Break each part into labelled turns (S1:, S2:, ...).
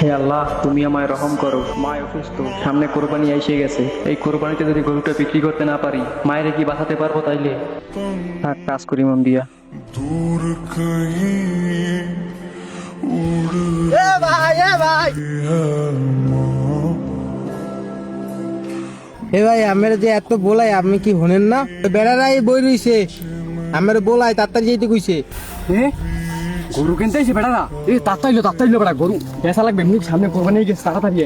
S1: হে আল্লাহ, তুমি আমায় রহম করো। মায় অসুস্থ, সামনে কোরবানি এসে গেছে। এই কোরবানিতে যদি গরুটা বিক্রি করতে না পারি, মায়ের কি বাঁচাতে পারবো? তাইলে থাক, কাজ করি মন দিয়া।
S2: दूर कहीं उड़
S3: ভাই এ ভাই আমার যে এত বলাই আপনি কি হনেন না? বেড়ারাই বই রইছে, আমার বলাই তাড়াতাড়ি যেতে কইছে।
S1: গরু কিনতে এসে বেটা না, তাড়াতাড়ি বেটা, গরু বেচা লাগবে। মুখ সামনে কোরবানি গেছে, তাড়াতাড়ি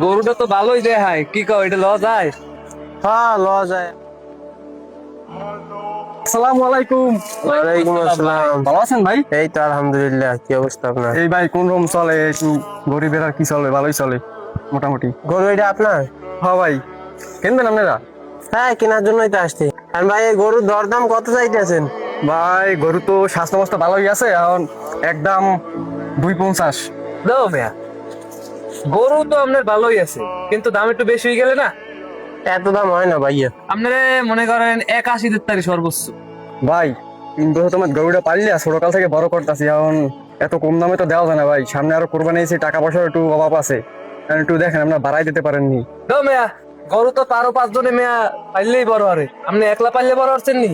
S4: গরুটা তো ভালোই দেখায়, কি কও এটা লওয়া যায়?
S3: হ্যাঁ লওয়া যায়।
S4: আসসালামু আলাইকুম।
S3: ওয়ালাইকুম আসসালাম।
S4: ভালো আছেন ভাই?
S3: এই তো আলহামদুলিল্লাহ। কি অবস্থা আপনার?
S4: এই ভাই কোন রকম চলে? একটু গরিবের আর কি চলে, ভালোই চলে মোটামুটি।
S3: গরু এটা আপনার?
S4: হ্যাঁ ভাই, কিনবেন আপনারা?
S3: হ্যাঁ কেনার জন্যই তো আসছি। আর ভাই এই গরুর দরদাম কত চাইতেছেন?
S4: ভাই গরু তো স্বাস্থ্য অবস্থা ভালোই আছে, এখন একদম 2.50।
S5: দাও ভাইয়া, গরু তো আপনার ভালোই আছে, কিন্তু দাম একটু বেশি হয়ে গেলে না?
S3: এত দাম হয় না ভাইয়া।
S5: আপনারা মনে করেন 81 তারি সর্বোচ্চ।
S4: ভাই কিন্তু তোমার গরুটা পারলে ছোটকাল থেকে বড় করতেছি, এখন এত কম দামে তো দেওয়া যায় না ভাই। সামনে আরো কোরবানি এসে টাকা পয়সার একটু অভাব আছে, একটু দেখেন আপনারা বাড়াই দিতে পারেননি।
S5: দাও মেয়া, গরু তো তারও 5 জনে মেয়া পাইলেই বড় আরে, আপনি একলা পাইলে বড় হচ্ছেন নি?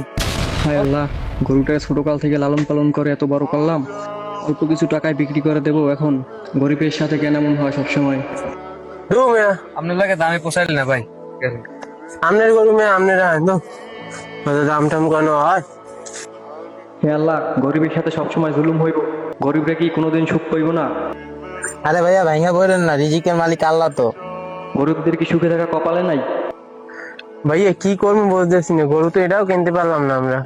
S1: হায় আল্লাহ, গরুটাকে ছোটকাল থেকে লালন পালন করে এত বড় করলাম, অল্প কিছু টাকায় বিক্রি করে দেবো। এখন গরিবের সাথে কেন এমন হয় সবসময়?
S3: দু মিয়া,
S5: আপনার লাগে দামে পোষাইল না ভাই।
S3: আপনার গরু মিয়া আপনারা দো, দাম টাম কেন হয়?
S1: হে আল্লাহ, গরিবের সাথে সবসময় জুলুম হইব? গরিবরা কি কোনোদিন সুখ পাইব না?
S3: আরে ভাইয়া ভাইঙ্গা বলেন না, রিজিকের মালিক আল্লাহ তো।
S1: গরিবদের কি সুখে থাকা কপালে নাই?
S3: ভাইয়া কি করবো বলতেছি না, গরু তো এটাও কিনতে পারলাম না আমরা।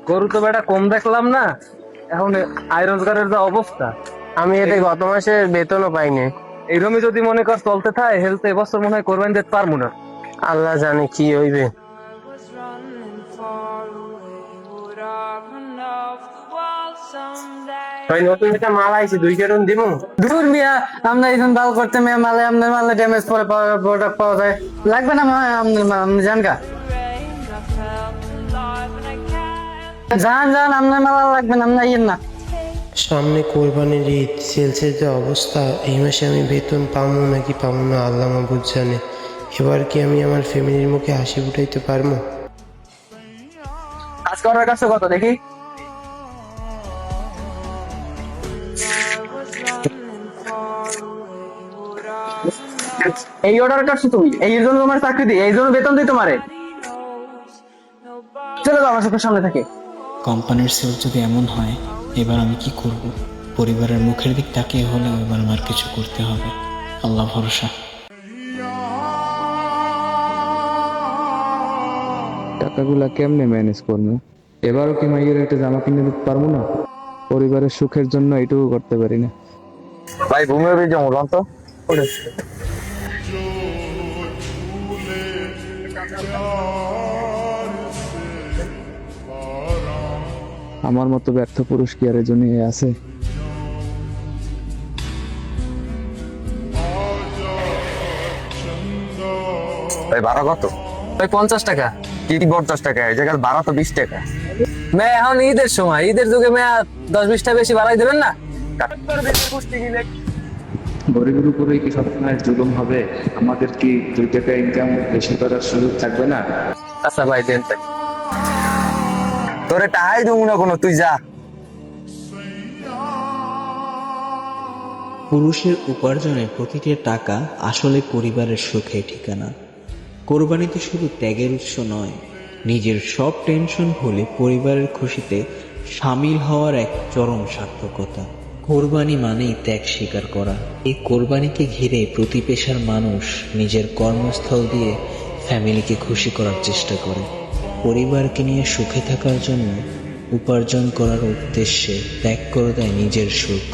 S5: গরু তো বেটা কম দেখলাম না, এখন আয় রোজগারের যা অবস্থা,
S3: আমি এতে গত মাসে বেতনও পাইনি।
S5: এইরকমই যদি মনে কর চলতে থাকে, হেলতে এবছর মনে হয় কোরবানি দিতে পারবো না।
S3: আল্লাহ জানে কি হইবে। ভাই নতুন একটা মাল আইছে, 2 কার্টন দিব?
S6: দূর মিয়া, আমরা এখন বাল করতে মিয়া, মালে আপনার মালে ড্যামেজ পরে প্রোডাক্ট পাওয়া যায়, লাগবে না আপনি জান গা, যান আপনার মালা লাগবে না, আপনার ইয়েন না।
S7: সামনে কোরবানির ঈদ, সেলসের যে অবস্থা, এই মাসে আমি বেতন পাবো নাকি পাবো না আল্লাহ মাবুদ জানে। এবার কি আমি আমার ফ্যামিলির মুখে হাসি ফুটাইতে পারবো?
S5: কাজ করার কাছে কত দেখি?
S6: এই অর্ডার করছো তুমি, এই জন্য তোমার চাকরি দিই, এই জন্য বেতন দিই তোমারে। চলে যাও আমার চোখের সামনে থেকে।
S8: কোম্পানির সেল যদি এমন হয়, এবার আমি কি করব? পরিবারের মুখের দিক তাকিয়ে হলেও এবার আমার কিছু করতে হবে। আল্লাহ ভরসা।
S9: টাকাগুলা কেমনে ম্যানেজ করবো? এবারও কি মাইয়ের একটা জামা কিনে দিতে পারবো না? পরিবারের সুখের জন্য এটুকু করতে পারি না।
S4: ভাই ঘুমিয়ে বেরিয়ে যাবো তো।
S9: আমার মতো ব্যর্থ পুরুষ কি আর এই দুনিয়ায় আছে?
S4: ভাই ভাড়া কত?
S5: ভাই 50 টাকা।
S4: কি 50 টাকা? এই জায়গায় ভাড়া তো 20 টাকা।
S5: মেয়া এখন ঈদের সময়, ঈদের যুগে মেয়া 10-20 টাকা বেশি বাড়াই দেবেন না?
S9: গরিবের উপরে কি সবসময় জুলুম হবে? আমাদের কি 2 টাকা ইনকাম বেশি করার সুযোগ থাকবে না?
S5: আচ্ছা ভাই দেন তাই।
S4: তোরে টাকাই দেবো না কোনো, তুই যা।
S8: পুরুষের উপার্জনের প্রতিটি টাকা আসলে পরিবারের সুখের ঠিকানা। কোরবানিতে শুধু ত্যাগের উৎস নয়, নিজের সব টেনশন ভুলে পরিবারের খুশিতে সামিল হওয়ার এক চরম সার্থকতা। কোরবানি মানেই ত্যাগ স্বীকার করা। এই কোরবানিকে ঘিরে প্রতি পেশার মানুষ নিজের কর্মস্থল দিয়ে ফ্যামিলিকে খুশি করার চেষ্টা করে। পরিবারকে নিয়ে সুখে থাকার জন্য উপার্জন করার উদ্দেশ্যে ত্যাগ করে দেয় নিজের সুখ।